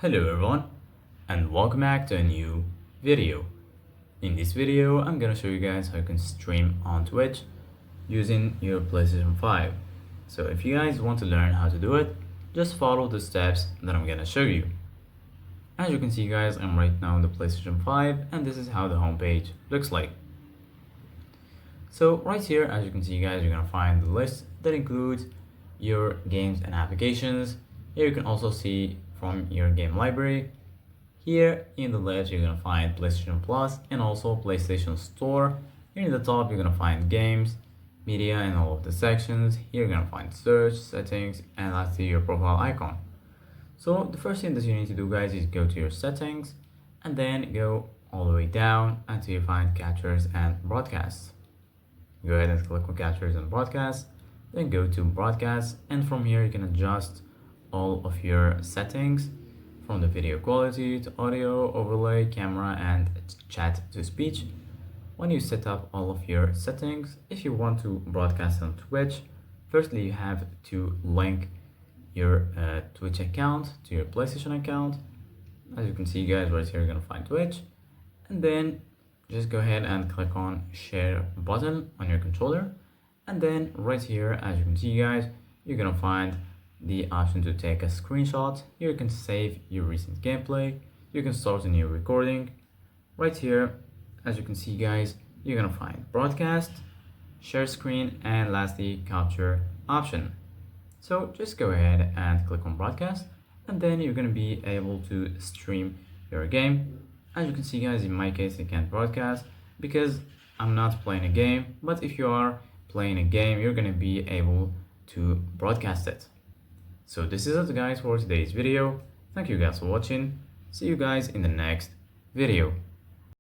Hello everyone and welcome back to a new video. In this video I'm gonna show you guys how you can stream on Twitch using your PlayStation 5. So if you guys want to learn how to do it, just follow the steps that I'm gonna show you. As you can see guys, I'm right now on the PlayStation 5 and this is how the homepage looks like. So right here, as you can see guys, you're gonna find the list that includes your games and applications. Here you can also see from your game library. Here in the left you're gonna find PlayStation Plus and also PlayStation Store. Here in the top you're gonna find games, media and all of the sections. Here you're gonna find search, settings, and lastly your profile icon. So the first thing that you need to do guys is go to your settings and then go all the way down until you find captures and broadcasts. Go ahead and click on captures and broadcasts, then go to broadcast, and from here you can adjust all of your settings from the video quality to audio, overlay, camera, and chat to speech. When you set up all of your settings, if you want to broadcast on Twitch, firstly you have to link your Twitch account to your PlayStation account. As you can see guys, right here you're gonna find Twitch, and then just go ahead and click on share button on your controller, and then right here as you can see guys, you're gonna find the option to take a screenshot. Here you can save your recent gameplay, you can start a new recording. Right here as you can see guys, you're gonna find broadcast, share screen, and lastly capture option. So just go ahead and click on broadcast, and then you're gonna be able to stream your game. As you can see guys, in my case I can't broadcast because I'm not playing a game, but if you are playing a game you're gonna be able to broadcast it. So this is it guys for today's video. Thank you guys for watching. See you guys in the next video.